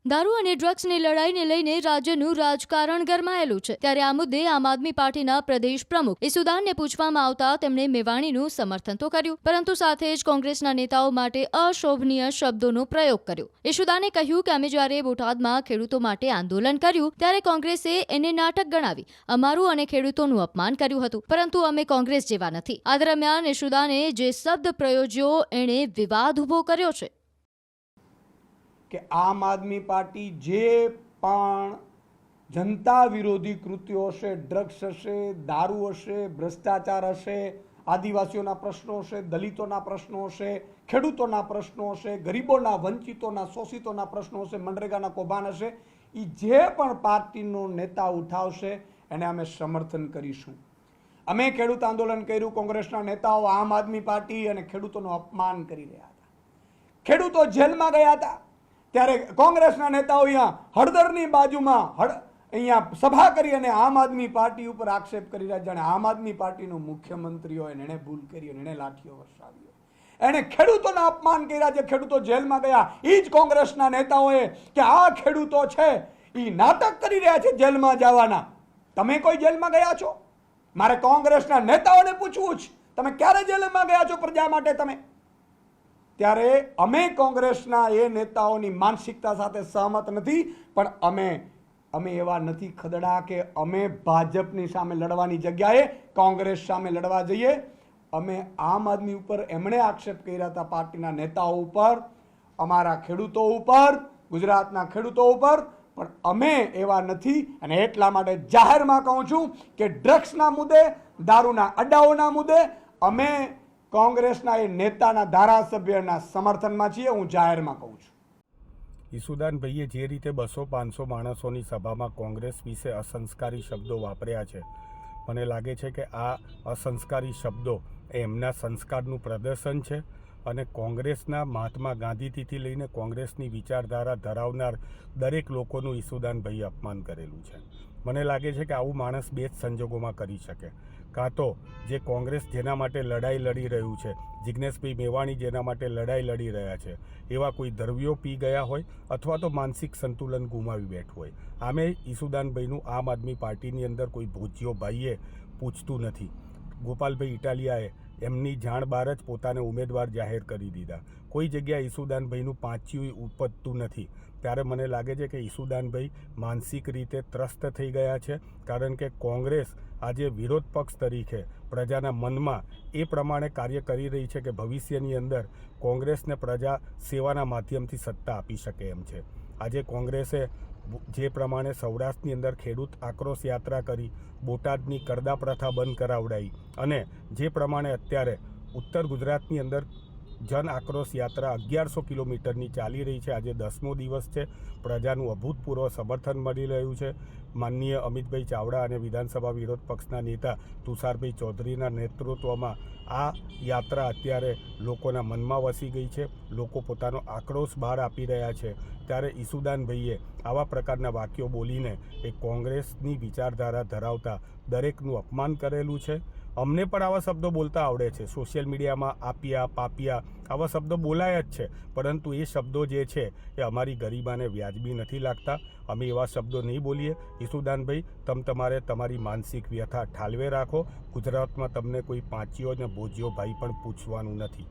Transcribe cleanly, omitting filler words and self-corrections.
દારૂ અને ડ્રગ્સની લડાઈને લઈને રાજ્યનું રાજકારણ ગરમાયેલું છે। ત્યારે આ મુદ્દે આમ આદમી પાર્ટીના પ્રદેશ પ્રમુખ ઈસુદાનને પૂછવામાં આવતા તેમણે મેવાણીનું સમર્થન તો કર્યું, પરંતુ સાથે જ કોંગ્રેસના નેતાઓ માટે અશોભનીય શબ્દોનો પ્રયોગ કર્યો। ઈસુદાને કહ્યું કે અમે જ્યારે બોટાદમાં ખેડૂતો માટે આંદોલન કર્યું ત્યારે કોંગ્રેસે એને નાટક ગણાવી અમારું અને ખેડૂતોનું અપમાન કર્યું હતું, પરંતુ અમે કોંગ્રેસ જેવા નથી। આ દરમિયાન ઈસુદાને જે શબ્દ પ્રયોજ્યો એણે વિવાદ ઉભો કર્યો છે કે આમ આદમી પાર્ટી જે પણ જનતા વિરોધી કૃત્યો હશે, ડ્રગ્સ હશે, દારૂ હશે, ભ્રષ્ટાચાર હશે, આદિવાસીઓના પ્રશ્નો હશે, દલિતોના પ્રશ્નો હશે, ખેડૂતોના પ્રશ્નો હશે, ગરીબોના, વંચિતોના, શોષિતોના પ્રશ્નો હશે, મનરેગાના કૌભાંડ હશે, એ જે પણ પાર્ટીનો નેતા ઉઠાવશે એને અમે સમર્થન કરીશું। અમે ખેડૂત આંદોલન કર્યું, કોંગ્રેસના નેતાઓ આમ આદમી પાર્ટી અને ખેડૂતોનું અપમાન કરી રહ્યા હતા। ખેડૂતો જેલમાં ગયા હતા ત્યારે કોંગ્રેસના નેતાઓ અહીંયા હળદરની બાજુમાં અહીંયા સભા કરી અને આમ આદમી પાર્ટી ઉપર આક્ષેપ કરી રહ્યા, જાણે આમ આદમી પાર્ટીનો મુખ્યમંત્રી હોય, એણે ભૂલ કરી, એણે લાઠીઓ વરસાવી, એણે ખેડૂતોના અપમાન કર્યા, જે ખેડૂતો જેલમાં ગયા એ જ કોંગ્રેસના નેતાઓએ કે આ ખેડૂતો છે એ નાટક કરી રહ્યા છે જેલમાં જવાના। તમે કોઈ જેલમાં ગયા છો? મારે કોંગ્રેસના નેતાઓને પૂછવું છે, તમે ક્યારે જેલમાં ગયા છો પ્રજા માટે? તમે ત્યારે અમે કોંગ્રેસના એ નેતાઓની માનસિકતા સાથે સહમત નથી, પણ અમે એવા નથી ખદડા કે અમે ભાજપની સામે લડવાની જગ્યાએ કોંગ્રેસ સામે લડવા જઈએ। અમે આમ આદમી ઉપર એમણે આક્ષેપ કર્યા હતા, પાર્ટીના નેતાઓ ઉપર, અમારા ખેડૂતો ઉપર, ગુજરાતના ખેડૂતો ઉપર, પણ અમે એવા નથી। અને એટલા માટે જાહેરમાં કહું છું કે ડ્રગ્સના મુદ્દે, દારૂના અડ્ડાઓના મુદ્દે અમે કોંગ્રેસના એ નેતાના ધારાસભ્યના સમર્થનમાં છીએ, હું જાહેરમાં કહું છું। ઈસુદાનભાઈએ જે રીતે 200-500 માણસોની સભામાં કોંગ્રેસ વિશે અસંસ્કારી શબ્દો વાપર્યા છે, મને લાગે છે કે આ અસંસ્કારી શબ્દો એ એમના સંસ્કારનું પ્રદર્શન છે અને કોંગ્રેસના મહાત્મા ગાંધીજીથી લઈને કોંગ્રેસની વિચારધારા ધરાવનાર દરેક લોકોનું ઈસુદાનભાઈએ અપમાન કરેલું છે। મને લાગે છે કે આવું માણસ બે જ સંજોગોમાં કરી શકે, કાં તો જે કોંગ્રેસ જેના માટે લડાઈ લડી રહ્યું છે, જિગ્નેશભાઈ મેવાણી જેના માટે લડાઈ લડી રહ્યા છે, એવા કોઈ દ્રવ્યો પી ગયા હોય અથવા તો માનસિક સંતુલન ગુમાવી બેઠું હોય। આમે ઈસુદાનભાઈનું આમ આદમી પાર્ટીની અંદર કોઈ ભોજ્યો ભાઈએ પૂછતું નથી। ગોપાલભાઈ ઇટાલિયાએ એમની જાણ બહાર જ પોતાને ઉમેદવાર જાહેર કરી દીધા। કોઈ જગ્યાએ ઈસુદાનભાઈનું પાંચ્યું ઉપજતું નથી। ત્યારે મને લાગે છે કે ઈસુદાનભાઈ માનસિક રીતે ત્રસ્ત થઈ ગયા છે, કારણ કે કોંગ્રેસ આજે વિરોધ પક્ષ તરીકે પ્રજાના મનમાં એ પ્રમાણે કાર્ય કરી રહી છે કે ભવિષ્યની અંદર કોંગ્રેસને પ્રજા સેવાના માધ્યમથી સત્તા આપી શકે એમ છે। આજે કોંગ્રેસે જે પ્રમાણે સૌરાષ્ટ્રની અંદર ખેડૂત આક્રોશ યાત્રા કરી, બોટાદની કરદા પ્રથા બંધ કરાવડાવી અને જે પ્રમાણે અત્યારે ઉત્તર ગુજરાતની અંદર જન આક્રોશ યાત્રા 1100 કિલોમીટરની ચાલી રહી છે, આજે 10મો દિવસ છે, પ્રજાનું અભૂતપૂર્વ સમર્થન મળી રહ્યું છે। માનનીય અમિતભાઈ ચાવડા અને વિધાનસભા વિરોધ પક્ષના નેતા તુષારભાઈ ચૌધરીના નેતૃત્વમાં આ યાત્રા અત્યારે લોકોના મનમાં વસી ગઈ છે, લોકો પોતાનો આક્રોશ બહાર આપી રહ્યા છે। ત્યારે ઈસુદાનભાઈએ આવા પ્રકારના વાક્યો બોલીને એ કોંગ્રેસની વિચારધારા ધરાવતા દરેકનું અપમાન કરેલું છે। અમને પણ આવા શબ્દો બોલતા આવડે છે, સોશિયલ મીડિયામાં આપિયા, પાપિયા આવા શબ્દો બોલાય જ છે, પરંતુ એ શબ્દો જે છે એ અમારી ગરિમાને વ્યાજબી નથી લાગતા। અમે એવા શબ્દો નહીં બોલીએ। ઈસુદાનભાઈ, તમારે તમારી માનસિક વ્યથા ઠાલવે રાખો। ગુજરાતમાં તમને કોઈ પાંચીઓ ને ભોજ્યો ભાઈ પણ પૂછવાનું નથી।